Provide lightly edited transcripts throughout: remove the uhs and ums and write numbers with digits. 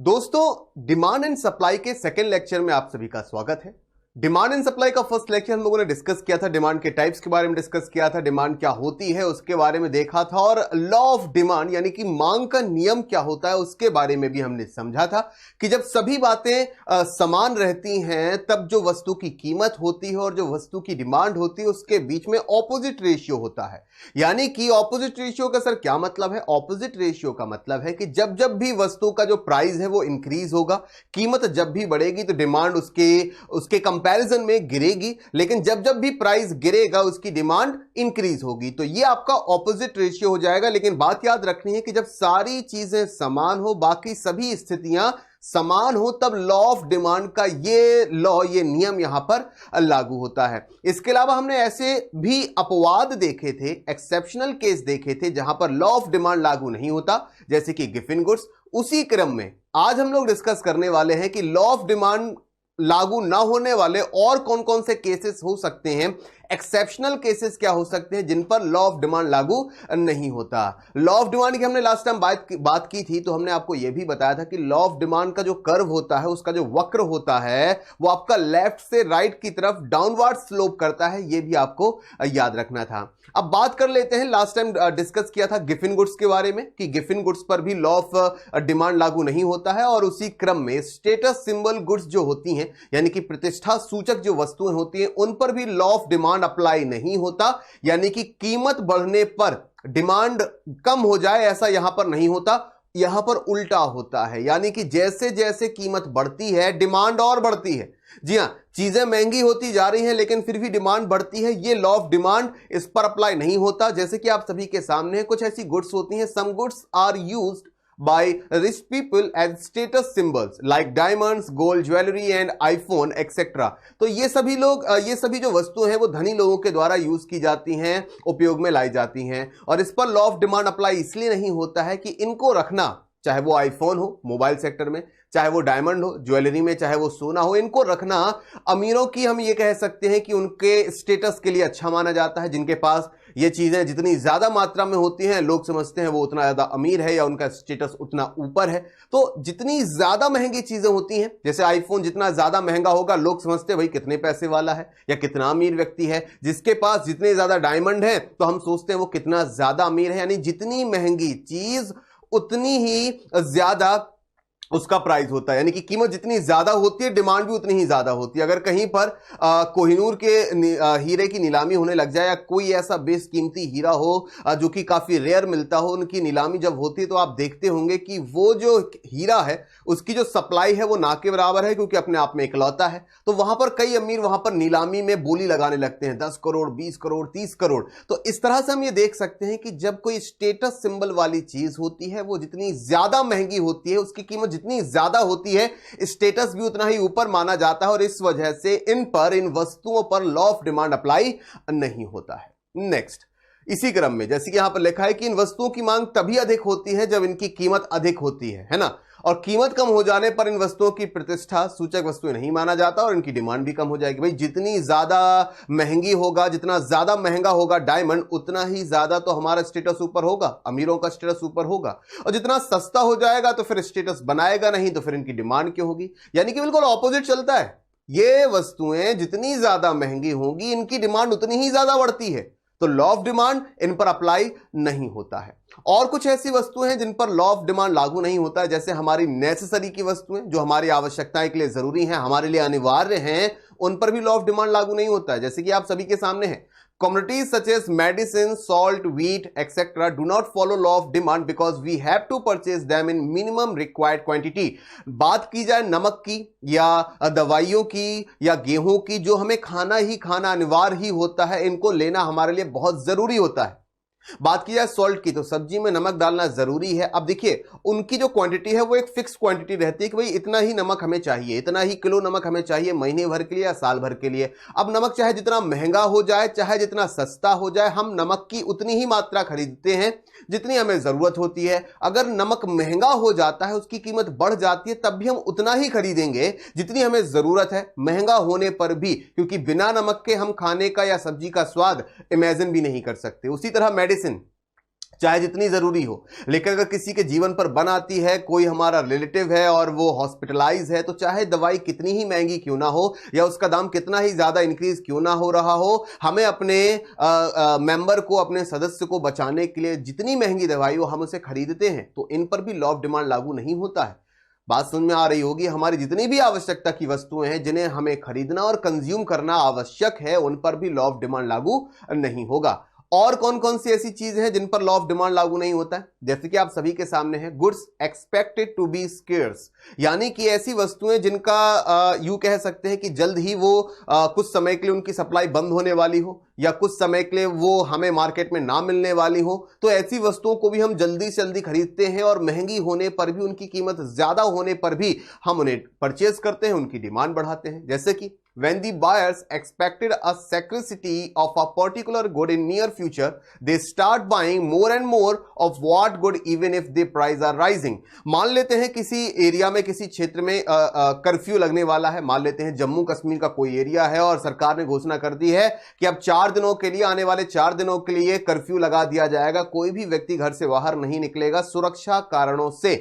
दोस्तों, demand and supply के second lecture में आप सभी का स्वागत है। डिमांड एंड सप्लाई का फर्स्ट लेक्चर हम लोगों ने डिस्कस किया था, डिमांड के टाइप्स के बारे में डिस्कस किया था, डिमांड क्या होती है उसके बारे में देखा था, और लॉ ऑफ डिमांड यानी कि मांग का नियम क्या होता है उसके बारे में भी हमने समझा था कि जब सभी बातें समान रहती हैं तब जो वस्तु की कीमत होती है और जो वस्तु की डिमांड होती है उसके बीच में ऑपोजिट रेशियो होता है। यानी कि ऑपोजिट रेशियो का सर क्या मतलब है? ऑपोजिट रेशियो का मतलब है कि जब जब भी वस्तु का जो प्राइस है वो इंक्रीज होगा, कीमत जब भी बढ़ेगी तो डिमांड उसके कंपैरिजन में गिरेगी, लेकिन जब जब भी प्राइस गिरेगा उसकी डिमांड इंक्रीज होगी। तो ये आपका ऑपोजिट रेशियो हो जाएगा। लेकिन बात याद रखनी है कि जब सारी चीजें समान हो, बाकी सभी स्थितियां समान हो, तब लॉ ऑफ डिमांड का ये नियम यहां पर लागू होता है। इसके अलावा हमने ऐसे भी अपवाद देखे थे, एक्सेप्शनल केस देखे थे जहां पर लॉ ऑफ डिमांड लागू नहीं होता, जैसे कि गिवन गुड्स। उसी क्रम में आज हम लोग डिस्कस करने वाले हैं कि लॉ ऑफ डिमांड लागू ना होने वाले और कौन कौन से केसेस हो सकते हैं, एक्सेप्शनल केसेस क्या हो सकते हैं जिन पर लॉ ऑफ डिमांड लागू नहीं होता। लॉ ऑफ डिमांड की हमने लास्ट टाइम बात की थी, तो हमने आपको यह भी बताया था कि लॉ ऑफ डिमांड का जो कर्व होता है, उसका जो वक्र होता है, वो आपका लेफ्ट से राइट की तरफ डाउनवर्ड स्लोप करता है। यह भी आपको याद रखना था। अब बात कर लेते हैं, लास्ट टाइम डिस्कस किया था गिवन गुड्स के बारे में कि गिवन गुड्स पर भी लॉ ऑफ डिमांड लागू नहीं होता है, और उसी क्रम में स्टेटस सिंबल गुड्स जो होती हैं, यानी कि प्रतिष्ठा सूचक जो वस्तुएं होती हैं, उन पर भी लॉ ऑफ डिमांड अप्लाई नहीं होता। यानी कि कीमत बढ़ने पर डिमांड कम हो जाए ऐसा यहां पर नहीं होता, यहां पर उल्टा होता है। यानी कि जैसे जैसे कीमत बढ़ती है डिमांड और बढ़ती है। जी हां, चीजें महंगी होती जा रही हैं लेकिन फिर भी डिमांड बढ़ती है। ये लॉ ऑफ डिमांड इस पर अप्लाई नहीं होता। जैसे कि आप सभी के सामने कुछ ऐसी गुड्स होती हैं, some goods are used by rich people as status symbols like diamonds, gold, jewelry and iPhone etc. तो ये सभी जो वस्तुएं हैं वो धनी लोगों के द्वारा यूज की जाती हैं, उपयोग में लाई जाती हैं, और इस पर लॉ ऑफ डिमांड अप्लाई इसलिए नहीं होता है कि इनको रखना, चाहे वो आईफोन हो मोबाइल सेक्टर में, चाहे वो डायमंड हो ज्वेलरी में, चाहे वो सोना हो, इनको रखना अमीरों की, हम ये कह सकते हैं कि उनके स्टेटस के लिए अच्छा माना जाता है। जिनके पास ये चीजें जितनी ज्यादा मात्रा में होती हैं, लोग समझते हैं वो उतना ज्यादा अमीर है या उनका स्टेटस उतना ऊपर है। तो जितनी ज्यादा महंगी चीजें होती हैं, जैसे आईफोन जितना ज्यादा महंगा होगा, लोग समझते हैं भाई कितने पैसे वाला है या कितना अमीर व्यक्ति है। जिसके पास जितने ज्यादा डायमंड है तो हम सोचते हैं वो कितना ज्यादा अमीर है। यानी जितनी महंगी चीज उतनी ही ज्यादा उसका प्राइस होता है, यानी कि कीमत जितनी ज्यादा होती है डिमांड भी उतनी ही ज्यादा होती है। अगर कहीं पर कोहिनूर के हीरे की नीलामी होने लग जाए या कोई ऐसा बेशकीमती हीरा हो जो कि काफी रेयर मिलता हो, उनकी नीलामी जब होती है तो आप देखते होंगे कि वो जो हीरा है उसकी जो सप्लाई है वो ना के बराबर है, क्योंकि अपने आप में इकलौता है। तो वहां पर कई अमीर वहां पर नीलामी में बोली लगाने लगते हैं, 10 करोड़ 20 करोड़ 30 करोड़। तो इस तरह से हम ये देख सकते हैं कि जब कोई स्टेटस सिंबल वाली चीज होती है वो जितनी ज्यादा महंगी होती है, उसकी कीमत जितनी ज्यादा होती है, स्टेटस भी उतना ही ऊपर माना जाता है, और इस वजह से इन वस्तुओं पर लॉ ऑफ डिमांड अप्लाई नहीं होता है। नेक्स्ट, इसी क्रम में जैसे कि यहां पर लिखा है कि इन वस्तुओं की मांग तभी अधिक होती है जब इनकी कीमत अधिक होती है ना, और कीमत कम हो जाने पर इन वस्तुओं की प्रतिष्ठा सूचक वस्तुएं नहीं माना जाता और इनकी डिमांड भी कम हो जाएगी। भाई जितनी ज्यादा महंगी होगा, जितना ज्यादा महंगा होगा डायमंड, उतना ही ज्यादा तो हमारा स्टेटस ऊपर होगा, अमीरों का स्टेटस ऊपर होगा, और जितना सस्ता हो जाएगा तो फिर स्टेटस बनाएगा नहीं, तो फिर इनकी डिमांड क्यों होगी? यानी कि बिल्कुल ऑपोजिट चलता है। ये वस्तुएं जितनी ज्यादा महंगी होंगी इनकी डिमांड उतनी ही ज्यादा बढ़ती है, तो लॉ ऑफ डिमांड इन पर अप्लाई नहीं होता है। और कुछ ऐसी वस्तुएं हैं जिन पर लॉ ऑफ डिमांड लागू नहीं होता है, जैसे हमारी नेसेसरी की वस्तुएं जो हमारी आवश्यकताएं के लिए जरूरी हैं, हमारे लिए अनिवार्य हैं, उन पर भी लॉ ऑफ डिमांड लागू नहीं होता है। जैसे कि आप सभी के सामने है, commodities such as medicine, salt, wheat, etc. do not follow law of demand because we have to purchase them in minimum required quantity. बात की जाए नमक की या दवाइयों की या गेहूं की, जो हमें खाना ही खाना अनिवार्य ही होता है, इनको लेना हमारे लिए बहुत जरूरी होता है। बात की जाए सॉल्ट की, तो सब्जी में नमक डालना जरूरी है। अब देखिए उनकी जो क्वांटिटी है वो एक फिक्स क्वांटिटी रहती है कि भाई इतना ही नमक हमें चाहिए, इतना ही किलो नमक हमें चाहिए महीने भर के लिए या साल भर के लिए। अब नमक चाहे जितना महंगा हो जाए चाहे जितना सस्ता हो जाए, हम नमक की उतनी ही मात्रा खरीदते हैं जितनी हमें जरूरत होती है। अगर नमक महंगा हो जाता है, उसकी कीमत बढ़ जाती है, तब भी हम उतना ही खरीदेंगे जितनी हमें जरूरत है, महंगा होने पर भी, क्योंकि बिना नमक के हम खाने का या सब्जी का स्वाद इमेजिन भी नहीं कर सकते। उसी तरह मेडिसिन, चाहे जितनी जरूरी हो। लेकिन अगर किसी के जीवन पर बन आती है, कोई हमारा रिलेटिव है और वो हॉस्पिटलाइज है, तो चाहे दवाई कितनी ही महंगी क्यों ना हो या उसका दाम कितना ही ज्यादा इंक्रीज क्यों ना हो रहा हो, हमें अपने मेंबर को, अपने सदस्य को बचाने के लिए जितनी महंगी दवाई हो हम उसे खरीदते हैं, तो इन पर भी लॉ ऑफ डिमांड लागू नहीं होता है। बात समझ में आ रही होगी। हमारी जितनी भी आवश्यकता की वस्तुएं हैं जिन्हें हमें खरीदना और कंज्यूम करना आवश्यक है, उन पर भी लॉ ऑफ डिमांड लागू नहीं होगा। और कौन कौन सी ऐसी चीजें हैं जिन पर लॉ ऑफ डिमांड लागू नहीं होता है? जैसे कि आप सभी के सामने है, goods expected to be scarce, यानी कि ऐसी वस्तुएं जिनका यूं कह सकते हैं कि जल्द ही वो कुछ समय के लिए उनकी सप्लाई बंद होने वाली हो या कुछ समय के लिए वो हमें मार्केट में ना मिलने वाली हो, तो ऐसी वस्तुओं को भी हम जल्दी से जल्दी खरीदते हैं और महंगी होने पर भी, उनकी कीमत ज्यादा होने पर भी हम उन्हें परचेज करते हैं, उनकी डिमांड बढ़ाते हैं। जैसे कि when the buyers expected a scarcity of a particular good in near future, they start buying more and more of what good even if the price are rising। मान लेते हैं किसी एरिया में, किसी क्षेत्र में कर्फ्यू लगने वाला है, मान लेते हैं जम्मू कश्मीर का कोई एरिया है और सरकार ने घोषणा कर दी है कि अब 4 दिनों के लिए, आने वाले 4 दिनों के लिए कर्फ्यू लगा दिया जाएगा, कोई भी व्यक्ति घर से बाहर नहीं निकलेगा सुरक्षा कारणों से।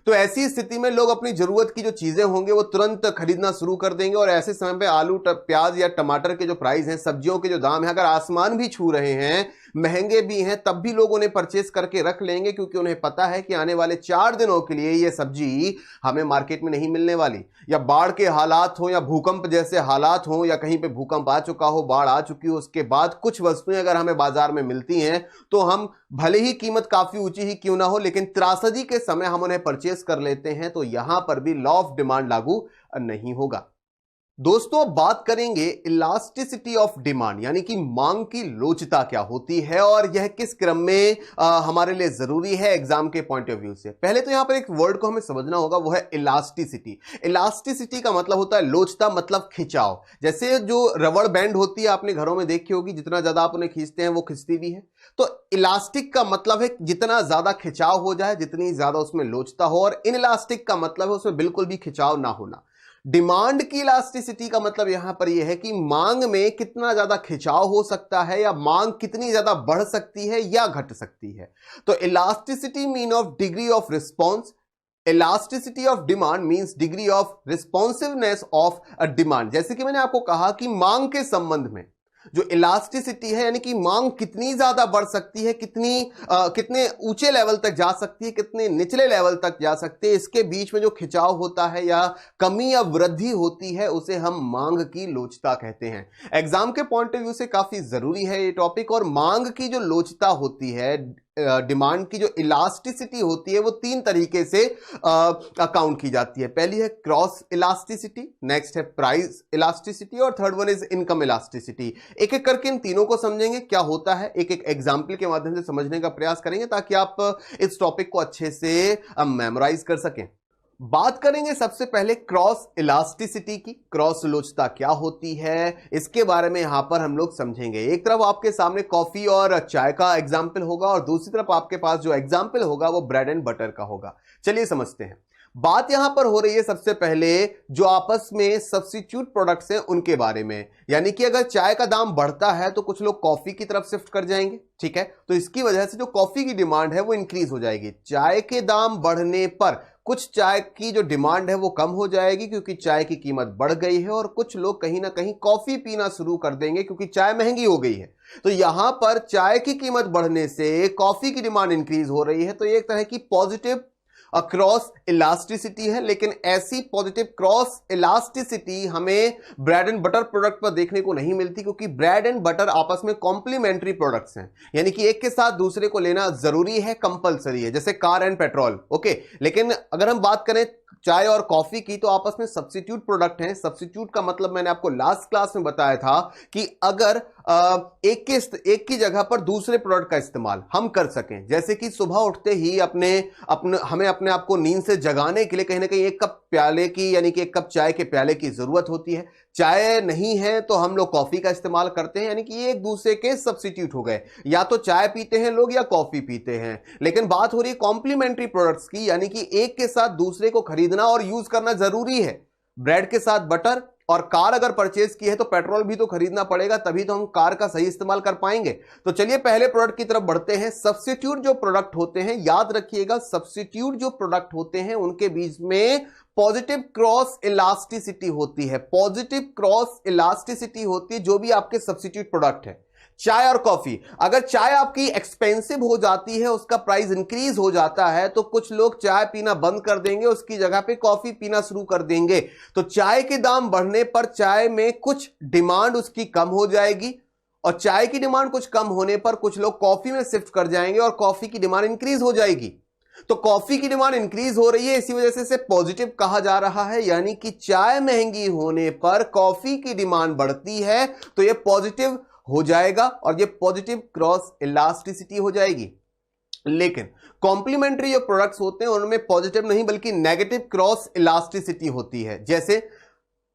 तो ऐसी स्थिति में लोग अपनी जरूरत की जो चीजें होंगे वो तुरंत खरीदना शुरू कर देंगे और ऐसे समय पे आलू, प्याज या टमाटर के जो प्राइस हैं, सब्जियों के जो दाम हैं, अगर आसमान भी छू रहे हैं, महंगे भी हैं, तब भी लोग उन्हें परचेस करके रख लेंगे, क्योंकि उन्हें पता है कि आने वाले 4 दिनों के लिए ये सब्जी हमें मार्केट में नहीं मिलने वाली। या बाढ़ के हालात हो या भूकंप जैसे हालात हो, या कहीं पे भूकंप आ चुका हो, बाढ़ आ चुकी हो, उसके बाद कुछ वस्तुएं अगर हमें बाजार में मिलती हैं तो हम भले ही कीमत काफी ऊंची ही क्यों ना हो, लेकिन त्रासदी के समय हम उन्हें परचेस कर लेते हैं, तो यहां पर भी लॉ ऑफ डिमांड लागू नहीं होगा। दोस्तों, बात करेंगे इलास्टिसिटी ऑफ डिमांड, यानी कि मांग की लोचता क्या होती है और यह किस क्रम में हमारे लिए जरूरी है एग्जाम के पॉइंट ऑफ व्यू से। पहले तो यहां पर एक वर्ड को हमें समझना होगा, वो है इलास्टिसिटी। इलास्टिसिटी का मतलब होता है लोचता, मतलब खिंचाव। जैसे जो रबड़ बैंड होती है आपने घरों में देखी होगी, जितना ज्यादा आप उन्हें खींचते हैं वो खिंचती भी है। तो इलास्टिक का मतलब है जितना ज्यादा खिंचाव हो जाए, जितनी ज्यादा उसमें लोचता हो, और इनइलास्टिक का मतलब है उसमें बिल्कुल भी खिंचाव ना होना। डिमांड की इलास्टिसिटी का मतलब यहां पर यह है कि मांग में कितना ज्यादा खिंचाव हो सकता है या मांग कितनी ज्यादा बढ़ सकती है या घट सकती है। तो elasticity mean of degree of response, elasticity of demand means degree of responsiveness of a demand. जैसे कि मैंने आपको कहा कि मांग के संबंध में जो इलास्टिसिटी है, यानी कि मांग कितनी ज्यादा बढ़ सकती है, कितने ऊंचे लेवल तक जा सकती है, कितने निचले लेवल तक जा सकती है, इसके बीच में जो खिंचाव होता है या कमी या वृद्धि होती है, उसे हम मांग की लोचता कहते हैं। एग्जाम के पॉइंट ऑफ व्यू से काफी जरूरी है ये टॉपिक। और मांग की जो लोचता होती है, डिमांड की जो इलास्टिसिटी होती है, वो 3 तरीके से अकाउंट की जाती है। पहली है क्रॉस इलास्टिसिटी, नेक्स्ट है प्राइस इलास्टिसिटी, और third one is income elasticity. एक एक करके इन तीनों को समझेंगे क्या होता है, एक एक एग्जाम्पल के माध्यम से समझने का प्रयास करेंगे ताकि आप इस टॉपिक को अच्छे से मेमोराइज कर सकें। बात करेंगे सबसे पहले क्रॉस इलास्टिसिटी की। क्रॉस लोचता क्या होती है, इसके बारे में यहां पर हम लोग समझेंगे। एक तरफ आपके सामने कॉफी और चाय का एग्जाम्पल होगा और दूसरी तरफ आपके पास जो एग्जाम्पल होगा वो ब्रेड एंड बटर का होगा। चलिए समझते हैं। बात यहां पर हो रही है सबसे पहले जो आपस में सब्स्टिट्यूट प्रोडक्ट्स हैं उनके बारे में, यानी कि अगर चाय का दाम बढ़ता है तो कुछ लोग कॉफी की तरफ शिफ्ट कर जाएंगे, ठीक है। तो इसकी वजह से जो कॉफी की डिमांड है वो इंक्रीज हो जाएगी। चाय के दाम बढ़ने पर कुछ चाय की जो डिमांड है वो कम हो जाएगी क्योंकि चाय की कीमत बढ़ गई है, और कुछ लोग कहीं ना कहीं कॉफी पीना शुरू कर देंगे क्योंकि चाय महंगी हो गई है। तो यहां पर चाय की कीमत बढ़ने से कॉफी की डिमांड इंक्रीज हो रही है। तो एक तरह की पॉजिटिव क्रॉस इलास्टिसिटी है, लेकिन ऐसी पॉजिटिव क्रॉस इलास्टिसिटी हमें ब्रेड एंड बटर प्रोडक्ट पर देखने को नहीं मिलती, क्योंकि ब्रेड एंड बटर आपस में कॉम्प्लीमेंट्री प्रोडक्ट्स हैं, यानी कि एक के साथ दूसरे को लेना जरूरी है, कंपलसरी है, जैसे कार एंड पेट्रोल, ओके। लेकिन अगर हम बात करें चाय और कॉफी की तो आपस में सब्स्टिट्यूट प्रोडक्ट हैं। सब्स्टिट्यूट का मतलब मैंने आपको लास्ट क्लास में बताया था कि अगर एक की जगह पर दूसरे प्रोडक्ट का इस्तेमाल हम कर सकें, जैसे कि सुबह उठते ही हमें अपने आप को नींद से जगाने के लिए कहीं ना कहीं एक कप प्याले की, यानी कि एक कप चाय के प्याले की जरूरत होती है। चाय नहीं है तो हम लोग कॉफी का इस्तेमाल करते हैं, यानी कि ये एक दूसरे के सब्स्टिट्यूट हो गए, या तो चाय पीते हैं लोग या कॉफी पीते हैं। लेकिन बात हो रही है कॉम्प्लीमेंट्री प्रोडक्ट्स की, यानी कि एक के साथ दूसरे को खरीदना और यूज करना जरूरी है। ब्रेड के साथ बटर और कार अगर परचेज की है तो पेट्रोल भी तो खरीदना पड़ेगा, तभी तो हम कार का सही इस्तेमाल कर पाएंगे। तो चलिए पहले प्रोडक्ट की तरफ बढ़ते हैं। सब्स्टिट्यूट जो प्रोडक्ट होते हैं, याद रखिएगा, सब्स्टिट्यूट जो प्रोडक्ट होते हैं उनके बीच में पॉजिटिव क्रॉस इलास्टिसिटी होती है। पॉजिटिव क्रॉस इलास्टिसिटी होती है जो भी आपके सब्स्टिट्यूट प्रोडक्ट है। चाय और कॉफी, अगर चाय आपकी एक्सपेंसिव हो जाती है, उसका प्राइस इंक्रीज हो जाता है, तो कुछ लोग चाय पीना बंद कर देंगे, उसकी जगह पे कॉफी पीना शुरू कर देंगे। तो चाय के दाम बढ़ने पर चाय में कुछ डिमांड उसकी कम हो जाएगी, और चाय की डिमांड कुछ कम होने पर कुछ लोग कॉफी में शिफ्ट कर जाएंगे और कॉफी की डिमांड इंक्रीज हो जाएगी। तो कॉफी की डिमांड इंक्रीज हो रही है, इसी वजह से इसे पॉजिटिव कहा जा रहा है, यानी कि चाय महंगी होने पर कॉफी की डिमांड बढ़ती है, तो यह पॉजिटिव हो जाएगा और ये पॉजिटिव क्रॉस इलास्टिसिटी हो जाएगी। लेकिन कॉम्प्लीमेंट्री जो प्रोडक्ट्स होते हैं उनमें पॉजिटिव नहीं बल्कि नेगेटिव क्रॉस इलास्टिसिटी होती है। जैसे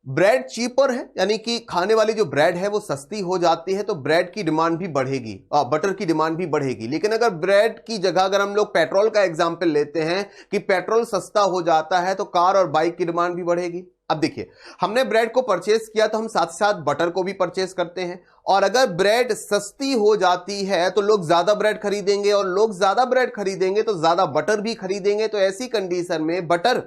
ब्रेड चीपर है, यानी कि खाने वाली जो ब्रेड है वो सस्ती हो जाती है, तो ब्रेड की डिमांड भी बढ़ेगी, बटर की डिमांड भी बढ़ेगी। लेकिन अगर ब्रेड की जगह अगर हम लोग पेट्रोल का एग्जांपल लेते हैं कि पेट्रोल सस्ता हो जाता है, तो कार और बाइक की डिमांड भी बढ़ेगी। अब देखिए, हमने ब्रेड को परचेस किया तो हम साथ साथ बटर को भी परचेस करते हैं, और अगर ब्रेड सस्ती हो जाती है तो लोग ज्यादा ब्रेड खरीदेंगे, और लोग ज्यादा ब्रेड खरीदेंगे तो ज्यादा बटर भी खरीदेंगे। तो ऐसी कंडीशन में बटर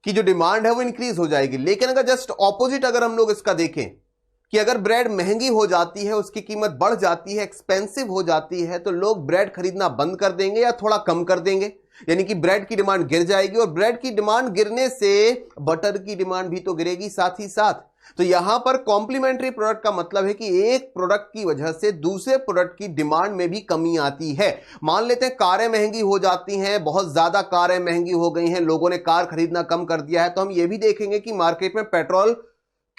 की जो डिमांड है वो इंक्रीज हो जाएगी। लेकिन अगर जस्ट ऑपोजिट अगर हम लोग इसका देखें कि अगर ब्रेड महंगी हो जाती है, उसकी कीमत बढ़ जाती है, एक्सपेंसिव हो जाती है, तो लोग ब्रेड खरीदना बंद कर देंगे या थोड़ा कम कर देंगे, यानी कि ब्रेड की डिमांड गिर जाएगी, और ब्रेड की डिमांड गिरने से बटर की डिमांड भी तो गिरेगी साथ ही साथ। तो यहां पर कॉम्प्लीमेंट्री प्रोडक्ट का मतलब है कि एक प्रोडक्ट की वजह से दूसरे प्रोडक्ट की डिमांड में भी कमी आती है। मान लेते हैं कारें महंगी हो जाती हैं, बहुत ज्यादा कारें महंगी हो गई हैं, लोगों ने कार खरीदना कम कर दिया है, तो हम ये भी देखेंगे कि मार्केट में पेट्रोल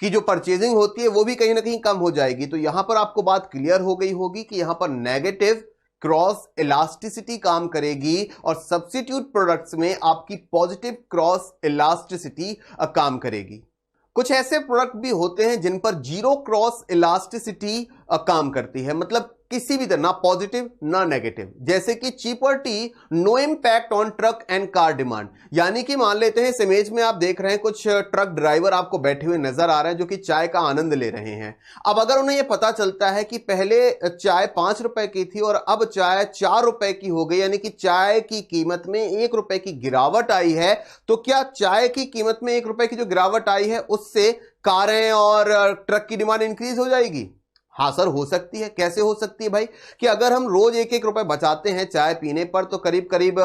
की जो परचेजिंग होती है वो भी कहीं ना कहीं कम हो जाएगी। तो यहां पर आपको बात क्लियर हो गई होगी कि यहां पर नेगेटिव क्रॉस इलास्टिसिटी काम करेगी और सब्स्टिट्यूट प्रोडक्ट्स में आपकी पॉजिटिव क्रॉस इलास्टिसिटी काम करेगी। कुछ ऐसे प्रोडक्ट भी होते हैं जिन पर जीरो क्रॉस इलास्टिसिटी काम करती है, मतलब किसी भी तरह, ना पॉजिटिव ना नेगेटिव। जैसे कि cheaper tea, no impact on truck and car demand, यानी कि मान लेते हैं इस इमेज में आप देख रहे हैं कुछ ट्रक ड्राइवर आपको बैठे हुए नजर आ रहे हैं जो कि चाय का आनंद ले रहे हैं। अब अगर उन्हें यह पता चलता है कि पहले चाय 5 रुपए की थी और अब चाय 4 रुपए की हो गई, यानी कि चाय की कीमत में 1 रुपए की गिरावट आई है, तो क्या चाय की कीमत में 1 रुपए की जो गिरावट आई है उससे कारें और ट्रक की डिमांड इंक्रीज हो जाएगी? हाँ सर, हो सकती है। कैसे हो सकती है भाई? कि अगर हम रोज 1-1 रुपए बचाते हैं चाय पीने पर, तो करीब करीब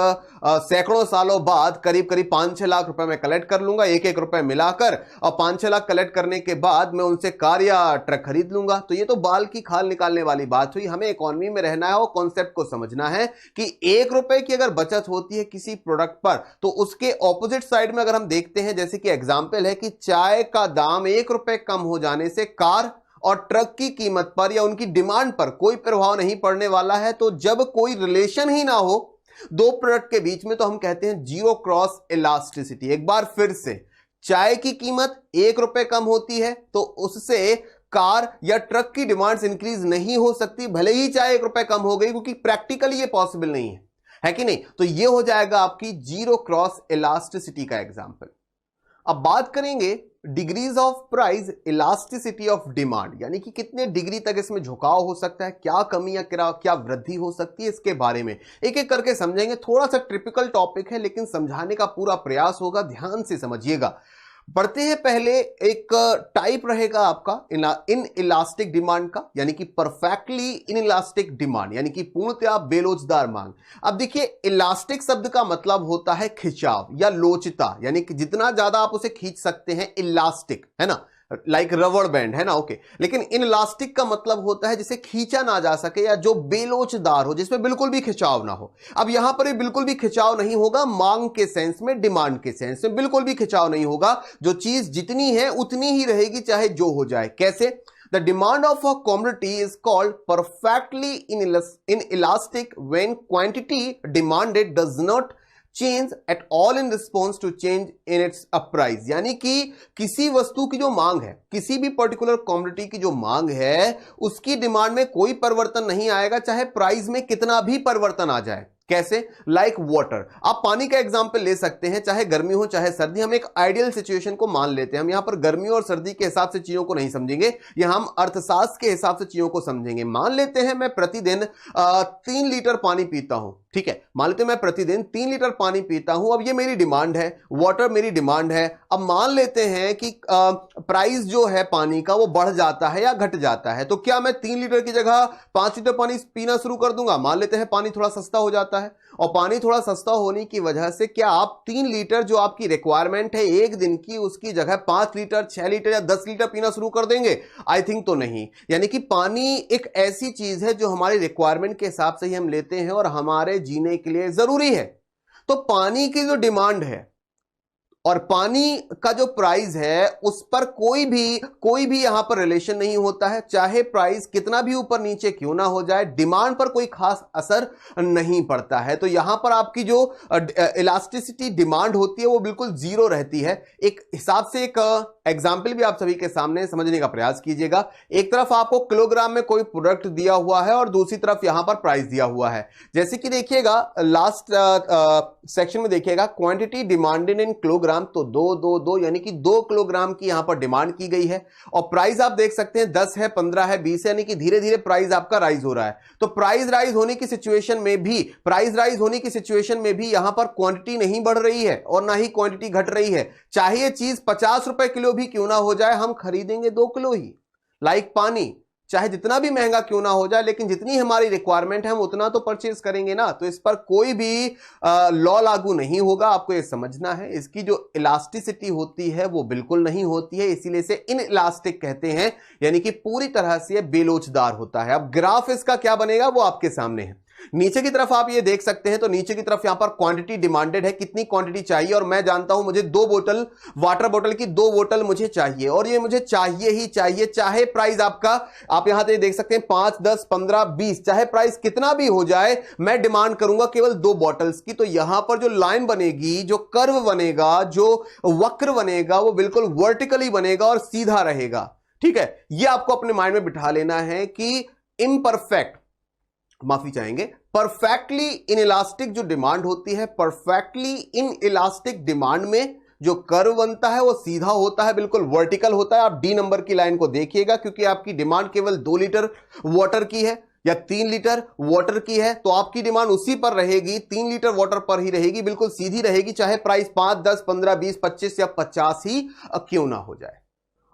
सैकड़ों सालों बाद करीब करीब 5-6 लाख रुपए मैं कलेक्ट कर लूंगा, 1-1 रुपए मिलाकर, और 5-6 लाख कलेक्ट करने के बाद मैं उनसे कार या ट्रक खरीद लूंगा। तो ये तो बाल की खाल निकालने वाली बात हुई। हमें इकोनॉमी में रहना है और कॉन्सेप्ट को समझना है कि 1 रुपए की अगर बचत होती है किसी प्रोडक्ट पर, तो उसके ऑपोजिट साइड में अगर हम देखते हैं, जैसे कि एग्जाम्पल है कि चाय का दाम 1 रुपए कम हो जाने से कार और ट्रक की कीमत पर या उनकी डिमांड पर कोई प्रभाव नहीं पड़ने वाला है। तो जब कोई रिलेशन ही ना हो दो प्रोडक्ट के बीच में, तो हम कहते हैं जीरो क्रॉस इलास्टिसिटी। एक बार फिर से, चाय की कीमत 1 रुपए कम होती है तो उससे कार या ट्रक की डिमांड्स इंक्रीज नहीं हो सकती, भले ही चाय 1 रुपए कम हो गई, क्योंकि प्रैक्टिकली ये पॉसिबल नहीं है कि नहीं? तो ये हो जाएगा आपकी जीरो क्रॉस इलास्टिसिटी का एग्जाम्पल। अब बात करेंगे degrees of price elasticity of demand, यानी कि कितने डिग्री तक इसमें झुकाव हो सकता है, क्या कमी या क्या वृद्धि हो सकती है, इसके बारे में एक एक करके समझेंगे। थोड़ा सा ट्रिपिकल टॉपिक है लेकिन समझाने का पूरा प्रयास होगा, ध्यान से समझिएगा। बढ़ते हैं, पहले एक टाइप रहेगा आपका इन इलास्टिक डिमांड का, यानी कि परफेक्टली इन इलास्टिक डिमांड, यानी कि पूर्णतया बेलोचदार मांग। अब देखिए, इलास्टिक शब्द का मतलब होता है खिंचाव या लोचता, यानी कि जितना ज्यादा आप उसे खींच सकते हैं, इलास्टिक है ना, लाइक रबर बैंड है ना, ओके। लेकिन इन इलास्टिक का मतलब होता है जिसे खींचा ना जा सके या जो बेलोचदार हो, जिसमें बिल्कुल भी खिंचाव ना हो। अब यहां पर बिल्कुल भी खिंचाव नहीं होगा मांग के सेंस में, डिमांड के सेंस में बिल्कुल भी खिंचाव नहीं होगा। जो चीज जितनी है उतनी ही रहेगी, चाहे जो हो जाए। कैसे? The demand of a commodity is called perfectly inelastic when quantity demanded does not change at all in response to change in its price। यानी कि किसी वस्तु की जो मांग है, किसी भी पर्टिकुलर कमोडिटी की जो मांग है, उसकी डिमांड में कोई परिवर्तन नहीं आएगा, चाहे प्राइस में कितना भी परिवर्तन आ जाए। कैसे? Like water. आप पानी का एग्जांपल ले सकते हैं, चाहे गर्मी हो चाहे सर्दी। हम एक आइडियल सिचुएशन को मान लेते हैं। हम यहां पर गर्मी और सर्दी के हिसाब से चीजों को नहीं समझेंगे, यहां हम अर्थशास्त्र के हिसाब से चीजों को समझेंगे। मान लेते हैं मैं प्रतिदिन 3 लीटर पानी पीता हूं, ठीक है। मान लेते हैं मैं प्रतिदिन 3 लीटर पानी पीता हूं। अब ये मेरी डिमांड है, वाटर मेरी डिमांड है। अब मान लेते हैं कि प्राइस जो है पानी का वो बढ़ जाता है या घट जाता है, तो क्या मैं 3 लीटर की जगह 5 लीटर पानी पीना शुरू कर दूंगा? मान लेते हैं पानी थोड़ा सस्ता हो जाता है, और पानी थोड़ा सस्ता होने की वजह से क्या आप 3 लीटर जो आपकी रिक्वायरमेंट है एक दिन की, उसकी जगह 5 लीटर, 6 लीटर या 10 लीटर पीना शुरू कर देंगे? आई थिंक तो नहीं। यानी कि पानी एक ऐसी चीज है जो हमारी रिक्वायरमेंट के हिसाब से ही हम लेते हैं और हमारे जीने के लिए जरूरी है। तो पानी की जो डिमांड है और पानी का जो प्राइस है उस पर कोई भी यहां पर रिलेशन नहीं होता है। चाहे प्राइस कितना भी ऊपर नीचे क्यों ना हो जाए, डिमांड पर कोई खास असर नहीं पड़ता है। तो यहां पर आपकी जो इलास्टिसिटी डिमांड होती है वो बिल्कुल जीरो रहती है। एक हिसाब से एक एग्जाम्पल भी आप सभी के सामने समझने का प्रयास कीजिएगा। एक तरफ आपको किलोग्राम में कोई प्रोडक्ट दिया हुआ है और दूसरी तरफ यहां पर प्राइस दिया हुआ है। जैसे कि देखिएगा लास्ट सेक्शन में देखिएगा क्वांटिटी डिमांडेड इन किलोग्राम, तो 2 यानी कि 2 किलोग्राम की यहां पर डिमांड की गई है। और प्राइस आप देख सकते हैं 10 है, 15 है, 20 है, यानी कि धीरे धीरे प्राइस आपका राइज हो रहा है। तो प्राइस राइज होने की सिचुएशन में भी यहां पर क्वांटिटी नहीं बढ़ रही है और ना ही क्वांटिटी घट रही है। चाहे ये चीज 50 रुपए किलो भी क्यों ना हो जाए, हम खरीदेंगे 2 किलो ही। लाइक पानी चाहे जितना भी महंगा क्यों ना हो जाए, लेकिन जितनी हमारी रिक्वायरमेंट है हम उतना तो परचेज करेंगे ना। तो इस पर कोई भी लॉ लागू नहीं होगा, आपको ये समझना है। इसकी जो इलास्टिसिटी होती है वो बिल्कुल नहीं होती है, इसीलिए इसे इनइलास्टिक कहते हैं, यानी कि पूरी तरह से बेलोचदार होता है। अब ग्राफ इसका क्या बनेगा वो आपके सामने है। नीचे की तरफ आप ये देख सकते हैं, तो नीचे की तरफ यहां पर क्वांटिटी डिमांडेड है, कितनी क्वांटिटी चाहिए, और मैं जानता हूं मुझे 2 बोतल वाटर बोतल की 2 बोतल मुझे चाहिए, और ये मुझे चाहिए ही चाहिए। चाहे प्राइस आपका आप यहां से देख सकते हैं 5, 10, 15, 20, चाहे प्राइस कितना भी हो जाए, मैं डिमांड करूंगा केवल 2 बॉटल्स की। तो यहां पर जो लाइन बनेगी, जो कर्व बनेगा, जो वक्र बनेगा, वो बिल्कुल वर्टिकली बनेगा और सीधा रहेगा। ठीक है, यह आपको अपने माइंड में बिठा लेना है कि परफेक्टली इनइलास्टिक जो डिमांड होती है, परफेक्टली इनइलास्टिक डिमांड में जो कर्व बनता है वो सीधा होता है, बिल्कुल वर्टिकल होता है। आप डी नंबर की लाइन को देखिएगा, क्योंकि आपकी डिमांड केवल 2 लीटर वाटर की है या 3 लीटर वाटर की है, तो आपकी डिमांड उसी पर रहेगी, 3 लीटर वाटर पर ही रहेगी, बिल्कुल सीधी रहेगी, चाहे प्राइस 5, 10, 15, 20, 25 या 50 ही क्यों ना हो जाए।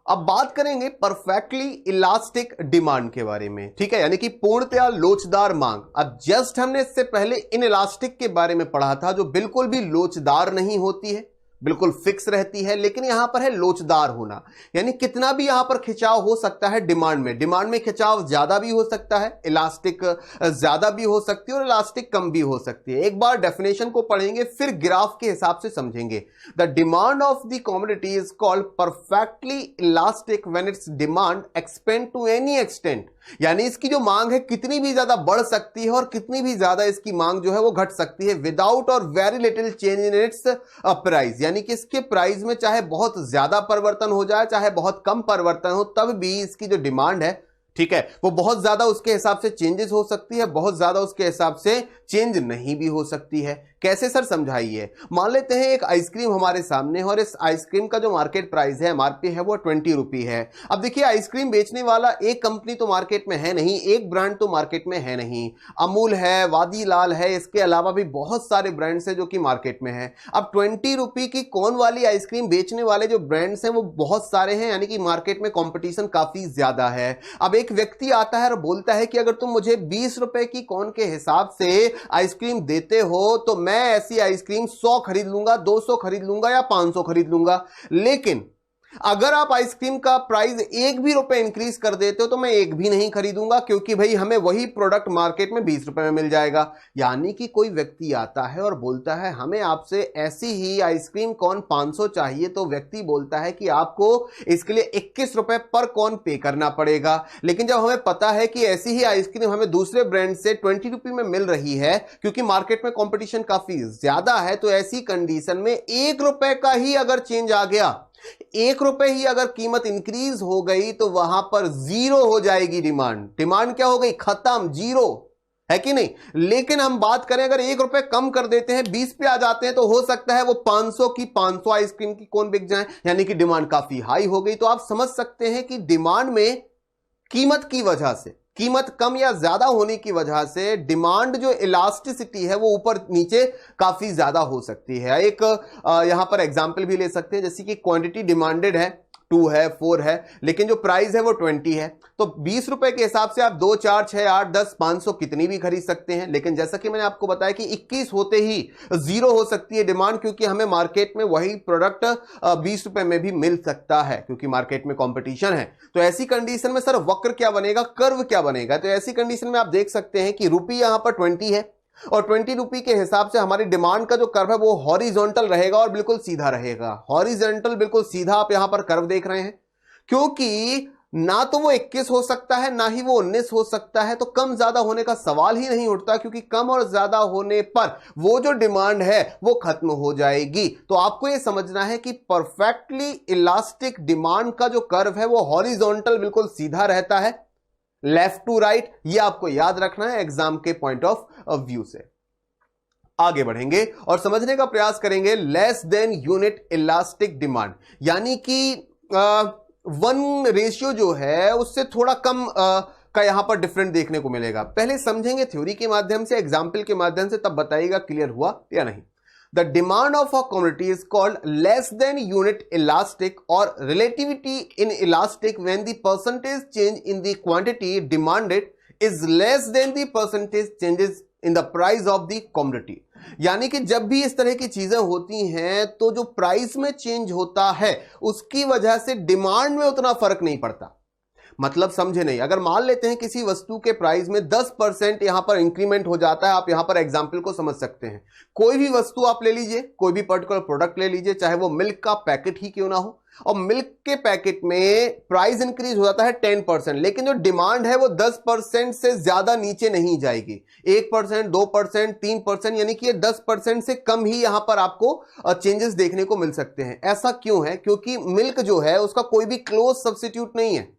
अब बात करेंगे परफेक्टली इलास्टिक डिमांड के बारे में, ठीक है, यानी कि पूर्णतया लोचदार मांग। अब जस्ट हमने इससे पहले इनइलास्टिक के बारे में पढ़ा था, जो बिल्कुल भी लोचदार नहीं होती है, बिल्कुल फिक्स रहती है, लेकिन यहां पर है लोचदार होना, यानी कितना भी यहां पर खिंचाव हो सकता है डिमांड में खिंचाव ज्यादा भी हो सकता है, इलास्टिक ज्यादा भी हो सकती है और इलास्टिक कम भी हो सकती है। एक बार डेफिनेशन को पढ़ेंगे फिर ग्राफ के हिसाब से समझेंगे। The demand of the commodity is called perfectly elastic when its demand expand to any extent, यानी इसकी जो मांग है कितनी भी ज्यादा बढ़ सकती है और कितनी भी ज्यादा इसकी मांग जो है वो घट सकती है, विदाउट और very little change in its price, यानी कि इसके प्राइस में चाहे बहुत ज्यादा परिवर्तन हो जाए चाहे बहुत कम परिवर्तन हो, तब भी इसकी जो डिमांड है, ठीक है, वो बहुत ज्यादा उसके हिसाब से चेंजेस हो सकती है, बहुत ज्यादा उसके हिसाब से चेंज नहीं भी हो सकती है। कैसे सर समझाइए? मान लेते हैं एक आइसक्रीम हमारे सामने है और इस आइसक्रीम का जो मार्केट प्राइस है, एमआरपी है, वो 20 रुपये है। अब देखिए आइसक्रीम बेचने वाला एक कंपनी तो मार्केट में है नहीं, एक ब्रांड तो मार्केट में है नहीं, अमूल है, वादीलाल है, इसके अलावा भी बहुत सारे ब्रांड्स हैं जो कि मार्केट में है। अब 20 रुपये की कौन वाली आइसक्रीम बेचने वाले जो ब्रांड्स हैं वो बहुत सारे हैं, यानी कि मार्केट में कॉम्पिटिशन काफी ज्यादा है। अब एक व्यक्ति आता है और बोलता है कि अगर तुम मुझे 20 रुपए की कौन के हिसाब से आइसक्रीम देते हो तो मैं ऐसी आइसक्रीम 100 खरीद लूंगा, 200 खरीद लूंगा या 500 खरीद लूंगा। लेकिन अगर आप आइसक्रीम का प्राइस 1 भी रुपए इंक्रीज कर देते हो तो मैं एक भी नहीं खरीदूंगा, क्योंकि भाई हमें वही प्रोडक्ट मार्केट में 20 रुपए में मिल जाएगा। यानी कि कोई व्यक्ति आता है और बोलता है हमें आपसे ऐसी ही आइसक्रीम कौन 500 चाहिए, तो व्यक्ति बोलता है कि आपको इसके लिए 21 रुपए पर कौन पे करना पड़ेगा। लेकिन जब हमें पता है कि ऐसी ही आइसक्रीम हमें दूसरे ब्रांड से 20 रुपये में मिल रही है, क्योंकि मार्केट में कॉम्पिटिशन काफी ज्यादा है, तो ऐसी कंडीशन में 1 रुपए का ही अगर चेंज आ गया, 1 रुपए ही अगर कीमत इंक्रीज हो गई, तो वहां पर जीरो हो जाएगी डिमांड। डिमांड क्या हो गई? खत्म, जीरो। है कि नहीं। लेकिन हम बात करें अगर 1 रुपए कम कर देते हैं, 20 पे आ जाते हैं, तो हो सकता है वो 500 की 500 आइसक्रीम की कोन बिक जाए, यानी कि डिमांड काफी हाई हो गई। तो आप समझ सकते हैं कि डिमांड में कीमत की वजह से, कीमत कम या ज्यादा होने की वजह से डिमांड जो इलास्टिसिटी है वो ऊपर नीचे काफी ज्यादा हो सकती है। एक यहां पर एग्जांपल भी ले सकते हैं, जैसे कि क्वांटिटी डिमांडेड है 2 है 4 है, लेकिन जो प्राइस है वो 20 है, तो 20 रुपए के हिसाब से आप 2 4 6 8 10 500 कितनी भी खरीद सकते हैं। लेकिन जैसा कि मैंने आपको बताया कि 21 होते ही जीरो हो सकती है डिमांड, क्योंकि हमें मार्केट में वही प्रोडक्ट 20 रुपए में भी मिल सकता है, क्योंकि मार्केट में कंपटीशन है। तो ऐसी कंडीशन में सर वक्र क्या बनेगा, कर्व क्या बनेगा? तो ऐसी कंडीशन में आप देख सकते हैं कि रुपये यहां पर 20 है और 20 रुपये के हिसाब से हमारी डिमांड का जो कर्व है वो हॉरिजॉन्टल रहेगा और बिल्कुल सीधा रहेगा। हॉरिजॉन्टल बिल्कुल सीधा आप यहां पर कर्व देख रहे हैं, क्योंकि ना तो वो 21 हो सकता है ना ही वो 19 हो सकता है, तो कम ज्यादा होने का सवाल ही नहीं उठता, क्योंकि कम और ज्यादा होने पर वो जो डिमांड है वो खत्म हो जाएगी। तो आपको ये समझना है कि परफेक्टली इलास्टिक डिमांड का जो कर्व है वो हॉरिजॉन्टल बिल्कुल सीधा रहता है, लेफ्ट टू राइट। ये आपको याद रखना है एग्जाम के पॉइंट ऑफ व्यू से। आगे बढ़ेंगे और समझने का प्रयास करेंगे less than unit elastic demand, यानी कि 1 रेशियो जो है उससे थोड़ा कम का यहां पर डिफरेंट देखने को मिलेगा। पहले समझेंगे थ्योरी के माध्यम से, एग्जाम्पल के माध्यम से, तब बताइएगा क्लियर हुआ या नहीं। The demand of a commodity is called less than unit elastic or relativity inelastic when the percentage change in the quantity demanded is less than the percentage changes in the price of the commodity। यानी कि जब भी इस तरह की चीजें होती हैं तो जो प्राइस में चेंज होता है उसकी वजह से डिमांड में उतना फर्क नहीं पड़ता। मतलब समझे नहीं, अगर मान लेते हैं किसी वस्तु के प्राइस में 10% यहां पर इंक्रीमेंट हो जाता है, आप यहां पर एग्जांपल को समझ सकते हैं। कोई भी वस्तु आप ले लीजिए, कोई भी पर्टिकुलर प्रोडक्ट ले लीजिए, चाहे वो मिल्क का पैकेट ही क्यों ना हो, और मिल्क के पैकेट में प्राइस इंक्रीज हो जाता है 10%, लेकिन जो डिमांड है वो 10% से ज्यादा नीचे नहीं जाएगी। 1%, 2%, 3%, यानी कि ये 10% से कम ही यहां पर आपको चेंजेस देखने को मिल सकते हैं। ऐसा क्यों है? क्योंकि मिल्क जो है उसका कोई भी क्लोज सब्स्टिट्यूट नहीं है।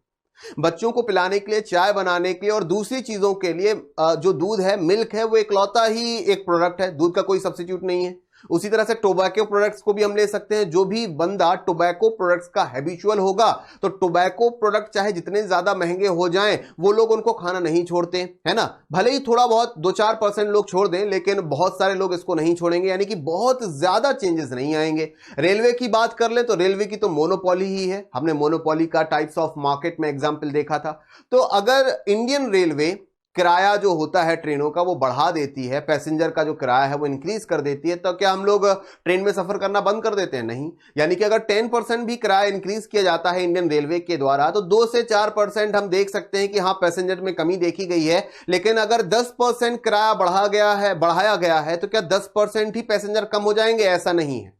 बच्चों को पिलाने के लिए, चाय बनाने के लिए और दूसरी चीजों के लिए जो दूध है, मिल्क है, वो इकलौता ही एक प्रोडक्ट है, दूध का कोई सब्स्टिट्यूट नहीं है। उसी तरह से टोबैको प्रोडक्ट्स को भी हम ले सकते हैं। जो भी बंदा टोबैको प्रोडक्ट्स का हैबिचुअल होगा तो टोबैको प्रोडक्ट चाहे जितने ज्यादा महंगे हो जाएं वो लोग उनको खाना नहीं छोड़ते, है ना। भले ही थोड़ा बहुत 2-4% लोग छोड़ दें, लेकिन बहुत सारे लोग इसको नहीं छोड़ेंगे, यानी कि बहुत ज्यादा चेंजेस नहीं आएंगे। रेलवे की बात कर ले तो रेलवे की तो मोनोपोली ही है। हमने मोनोपोली का टाइप्स ऑफ मार्केट में एग्जाम्पल देखा था। तो अगर इंडियन रेलवे किराया जो होता है ट्रेनों का वो बढ़ा देती है, पैसेंजर का जो किराया है वो इंक्रीज कर देती है, तो क्या हम लोग ट्रेन में सफर करना बंद कर देते हैं? नहीं। यानी कि अगर 10% भी किराया इंक्रीज किया जाता है इंडियन रेलवे के द्वारा, तो 2 से 4% हम देख सकते हैं कि हाँ पैसेंजर में कमी देखी गई है। लेकिन अगर 10% किराया बढ़ाया गया है तो क्या 10% ही पैसेंजर कम हो जाएंगे? ऐसा नहीं है।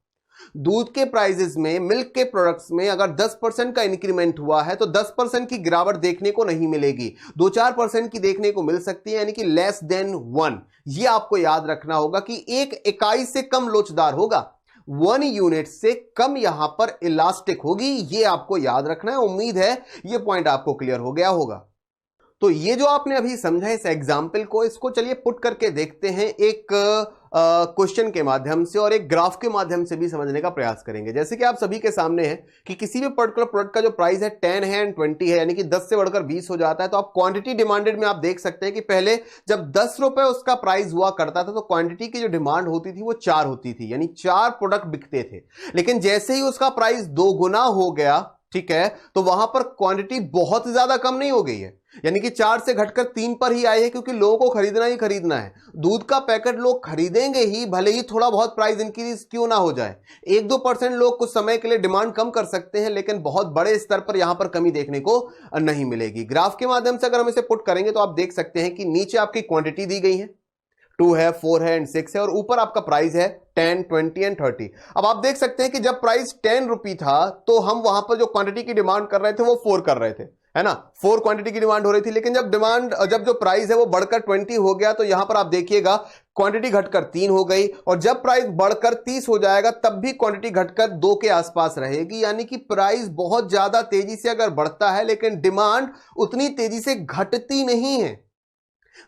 दूध के प्राइसेस में, मिल्क के प्रोडक्ट्स में अगर 10% का इंक्रीमेंट हुआ है तो 10% की गिरावट देखने को नहीं मिलेगी, 2-4% की देखने को मिल सकती है, यानी कि लेस देन 1। यह आपको याद रखना होगा कि एक इकाई से कम लोचदार होगा, 1 यूनिट से कम यहां पर इलास्टिक होगी। यह आपको याद रखना है। उम्मीद है यह पॉइंट आपको क्लियर हो गया होगा। तो ये जो आपने अभी समझा इस एग्जाम्पल को, इसको चलिए पुट करके देखते हैं एक क्वेश्चन के माध्यम से और एक ग्राफ के माध्यम से भी समझने का प्रयास करेंगे। जैसे कि आप सभी के सामने है कि किसी भी पर्टिकुलर प्रोडक्ट का जो प्राइस है 10 है एंड 20 है, यानी कि 10 से बढ़कर 20 हो जाता है, तो आप क्वांटिटी डिमांडेड में आप देख सकते हैं कि पहले जब 10 रुपए उसका प्राइस हुआ करता था तो क्वांटिटी की जो डिमांड होती थी वो 4 होती थी, यानी 4 प्रोडक्ट बिकते थे। लेकिन जैसे ही उसका प्राइस 2 गुना हो गया, ठीक है, तो वहां पर क्वांटिटी बहुत ज्यादा कम नहीं हो गई है, यानी कि 4 से घटकर 3 पर ही आई है, क्योंकि लोगों को खरीदना ही खरीदना है। दूध का पैकेट लोग खरीदेंगे ही, भले ही थोड़ा बहुत प्राइस इंक्रीज क्यों ना हो जाए। 1-2% लोग कुछ समय के लिए डिमांड कम कर सकते हैं, लेकिन बहुत बड़े स्तर पर यहां पर कमी देखने को नहीं मिलेगी। ग्राफ के माध्यम से अगर हम इसे पुट करेंगे तो आप देख सकते हैं कि नीचे आपकी क्वांटिटी दी गई है, 2 है, 4 है एंड 6 है, और ऊपर आपका प्राइस है 10, 20 एंड 30। अब आप देख सकते हैं कि जब प्राइस 10 रुपये था तो हम वहां पर जो क्वांटिटी की डिमांड कर रहे थे वो 4 कर रहे थे, है ना। 4 क्वांटिटी की डिमांड हो रही थी। लेकिन जब जो प्राइस है वो बढ़कर 20 हो गया तो यहां पर आप देखिएगा क्वांटिटी घटकर 3 हो गई, और जब प्राइस बढ़कर 30 हो जाएगा तब भी क्वांटिटी घटकर 2 के आसपास रहेगी। यानी कि प्राइस बहुत ज्यादा तेजी से अगर बढ़ता है लेकिन डिमांड उतनी तेजी से घटती नहीं है।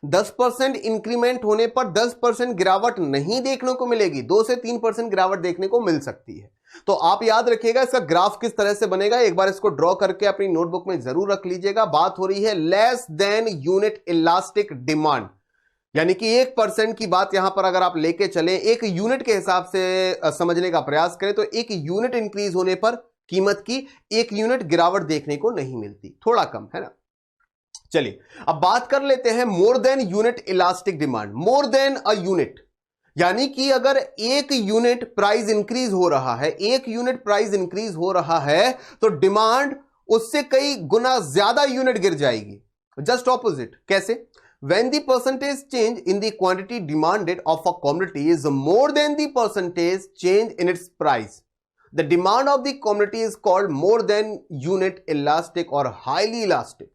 10% इंक्रीमेंट होने पर 10% गिरावट नहीं देखने को मिलेगी, 2 से 3% गिरावट देखने को मिल सकती है। तो आप याद रखिएगा इसका ग्राफ किस तरह से बनेगा, एक बार इसको ड्रॉ करके अपनी नोटबुक में जरूर रख लीजिएगा। बात हो रही है less than unit elastic demand, यानी कि 1% की बात यहां पर अगर आप लेके चले, एक यूनिट के हिसाब से समझने का प्रयास करें तो एक यूनिट इंक्रीज होने पर कीमत की 1 यूनिट गिरावट देखने को नहीं मिलती, थोड़ा कम है ना। चलिए अब बात कर लेते हैं more than unit elastic demand. More than a unit यानी कि अगर 1 यूनिट प्राइस इंक्रीज हो रहा है, 1 यूनिट प्राइस इंक्रीज हो रहा है तो डिमांड उससे कई गुना ज्यादा यूनिट गिर जाएगी। जस्ट ऑपोजिट कैसे? When the percentage change in the quantity demanded of a commodity is more than the percentage change in its price, the demand of the commodity is called more than unit elastic or highly elastic.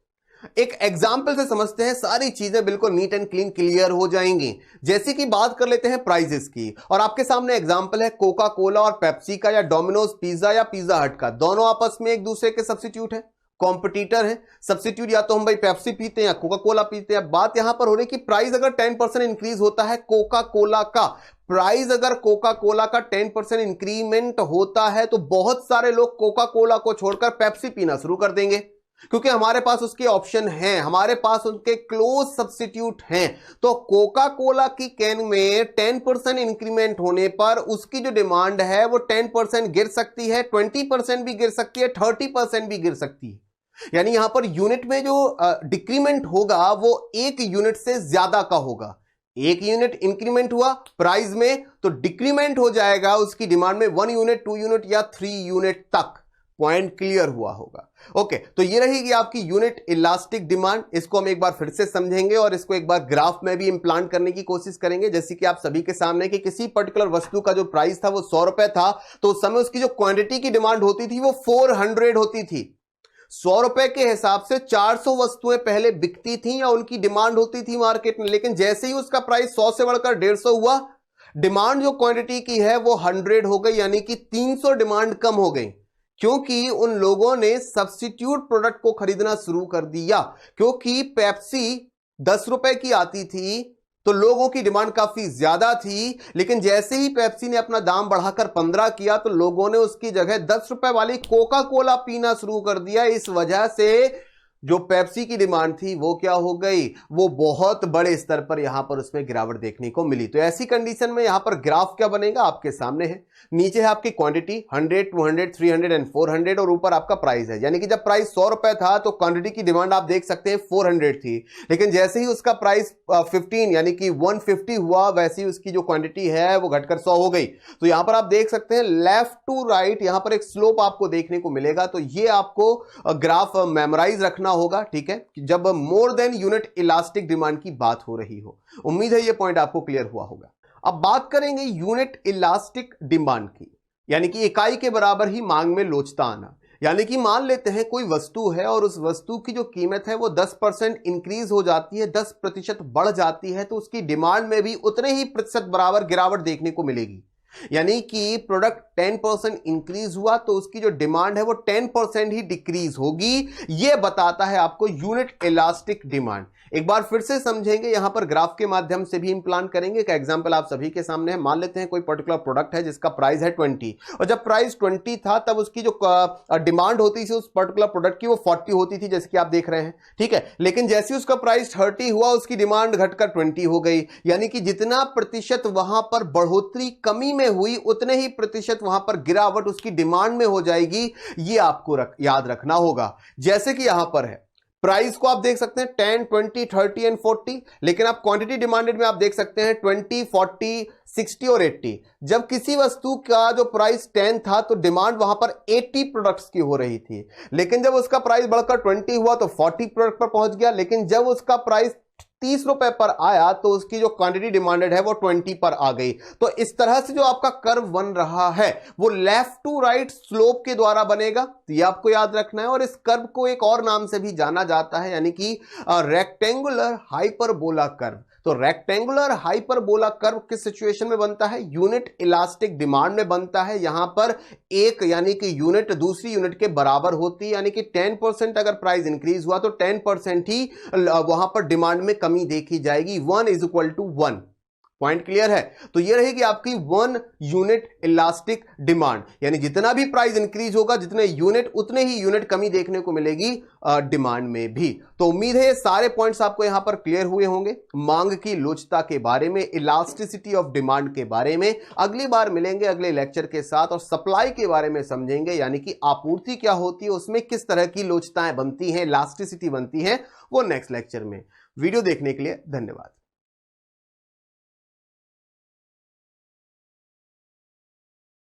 एक example से समझते हैं, सारी चीजें बिल्कुल neat and clean clear हो जाएंगी। जैसे कि बात कर लेते हैं प्राइजेस की, और आपके सामने एग्जाम्पल है कोका कोला और पेप्सी का, या डोमिनोज पिज्जा या पिज्जा हट का। दोनों आपस में एक दूसरे के सब्स्टिट्यूट है, कॉम्पिटिटर है। सब्स्टिट्यूट या तो हम भाई पेप्सी पीते हैं या कोका कोला पीते हैं। बात यहां पर हो रही कि प्राइस अगर 10% इंक्रीज होता है कोका कोला का, प्राइस अगर कोका कोला का 10% इंक्रीमेंट होता है तो बहुत सारे लोग कोका कोला को छोड़कर पेप्सी पीना शुरू कर देंगे, क्योंकि हमारे पास उसके ऑप्शन हैं, हमारे पास उनके क्लोज सब्स्टिट्यूट हैं। तो कोका कोला की कैन में 10% इंक्रीमेंट होने पर उसकी जो डिमांड है वो 10% गिर सकती है, 20% भी गिर सकती है, 30% भी गिर सकती है। यानी यहां पर यूनिट में जो डिक्रीमेंट होगा वो 1 यूनिट से ज्यादा का होगा। 1 यूनिट इंक्रीमेंट हुआ प्राइस में तो डिक्रीमेंट हो जाएगा उसकी डिमांड में 1 यूनिट, 2 यूनिट या 3 यूनिट तक। पॉइंट क्लियर हुआ होगा। ओके, तो ये रहेगी आपकी यूनिट इलास्टिक डिमांड। इसको हम एक बार फिर से समझेंगे और इसको एक बार ग्राफ में भी इंप्लांट करने की कोशिश करेंगे। जैसे कि आप सभी के सामने कि किसी पर्टिकुलर वस्तु का जो प्राइस था वो 100 रुपए था, तो उस समय उसकी जो क्वांटिटी की डिमांड होती थी वो 400 होती थी। 100 रुपए के हिसाब से 400 वस्तुएं पहले बिकती थी या उनकी डिमांड होती थी मार्केट में, लेकिन जैसे ही उसका प्राइस 100 से बढ़कर 150 हुआ, डिमांड जो क्वांटिटी की है वो 100 हो गई, यानी कि 300 डिमांड कम हो गई, क्योंकि उन लोगों ने सब्स्टिट्यूट प्रोडक्ट को खरीदना शुरू कर दिया। क्योंकि पेप्सी 10 रुपए की आती थी तो लोगों की डिमांड काफी ज्यादा थी, लेकिन जैसे ही पेप्सी ने अपना दाम बढ़ाकर 15 किया तो लोगों ने उसकी जगह 10 रुपए वाली कोका कोला पीना शुरू कर दिया। इस वजह से जो पेप्सी की डिमांड थी वो क्या हो गई, वो बहुत बड़े स्तर पर यहां पर उसमें गिरावट देखने को मिली। तो ऐसी कंडीशन में यहां पर ग्राफ क्या बनेगा आपके सामने है। नीचे है आपकी क्वांटिटी 100, 200, 300 एंड 400 और ऊपर आपका प्राइस है। यानी कि जब प्राइस 100 रुपए था तो क्वांटिटी की डिमांड आप देख सकते हैं 400 थी, लेकिन जैसे ही उसका प्राइस 15 यानी कि 150 हुआ, वैसे ही उसकी जो क्वांटिटी है वो घटकर 100 हो गई। तो यहां पर आप देख सकते हैं लेफ्ट टू राइट यहां पर एक स्लोप आपको देखने को मिलेगा। तो ये आपको ग्राफ मेमोराइज रखना होगा, ठीक है, जब more than unit elastic demand की बात हो रही हो। उम्मीद है ये पॉइंट आपको क्लियर हुआ होगा। अब बात करेंगे यूनिट इलास्टिक डिमांड की, यानी कि इकाई के बराबर ही मांग में लोचता आना। यानी कि मान लेते हैं कोई वस्तु है और उस वस्तु की जो कीमत है वो 10% इंक्रीज हो जाती है, 10% बढ़ जाती है, तो उसकी डिमांड में भी उतने ही प्रतिशत बराबर गिरावट देखने को मिलेगी। यानी कि प्रोडक्ट 10% इंक्रीज हुआ तो उसकी जो डिमांड है वो 10% ही डिक्रीज होगी। यह बताता है आपको यूनिट इलास्टिक डिमांड। एक बार फिर से समझेंगे, यहां पर ग्राफ के माध्यम से भी इंप्लांट करेंगे। एक एग्जांपल आप सभी के सामने है। मान लेते हैं कोई पर्टिकुलर प्रोडक्ट है जिसका प्राइस है 20, और जब प्राइस 20 था तब उसकी जो डिमांड होती थी उस पर्टिकुलर प्रोडक्ट की वो 40 होती थी, जैसे कि आप देख रहे हैं, ठीक है। लेकिन जैसे उसका प्राइस 30 हुआ उसकी डिमांड घटकर 20 हो गई। यानी कि जितना प्रतिशत वहां पर बढ़ोतरी कमी में हुई उतने ही प्रतिशत वहां पर गिरावट उसकी डिमांड में हो जाएगी। ये आपको याद रखना होगा। जैसे कि यहां पर है प्राइस को आप देख सकते हैं 10, 20, 30 एंड 40, लेकिन आप क्वांटिटी डिमांडेड में आप देख सकते हैं 20, 40, 60 और 80। जब किसी वस्तु का जो प्राइस 10 था तो डिमांड वहां पर 80 प्रोडक्ट्स की हो रही थी, लेकिन जब उसका प्राइस बढ़कर 20 हुआ तो 40 प्रोडक्ट पर पहुंच गया। लेकिन जब उसका प्राइस 30 रुपए पर आया तो उसकी जो क्वांटिटी डिमांडेड है वो 20 पर आ गई। तो इस तरह से जो आपका कर्व बन रहा है वो लेफ्ट टू राइट स्लोप के द्वारा बनेगा, तो ये आपको याद रखना है। और इस कर्व को एक और नाम से भी जाना जाता है, यानी कि रेक्टेंगुलर हाइपरबोला कर्व। तो रेक्टेंगुलर हाइपरबोला कर्व किस सिचुएशन में बनता है? यूनिट इलास्टिक डिमांड में बनता है। यहां पर एक यानी कि यूनिट दूसरी यूनिट के बराबर होती है, यानी कि 10% अगर प्राइस इंक्रीज हुआ तो 10% ही वहां पर डिमांड में कमी देखी जाएगी। 1 = 1। पॉइंट क्लियर है? तो यह रहेगी आपकी 1 यूनिट इलास्टिक डिमांड, यानी जितना भी प्राइस इंक्रीज होगा जितने यूनिट उतने ही यूनिट कमी देखने को मिलेगी डिमांड में भी। तो उम्मीद है ये सारे पॉइंट्स आपको यहां पर क्लियर हुए होंगे मांग की लोचता के बारे में, इलास्टिसिटी ऑफ डिमांड के बारे में। अगली बार मिलेंगे अगले लेक्चर के साथ और सप्लाई के बारे में समझेंगे, यानी कि आपूर्ति क्या होती है, उसमें किस तरह की लोचताएं बनती हैं, इलास्टिसिटी बनती है, वो नेक्स्ट लेक्चर में। वीडियो देखने के लिए धन्यवाद।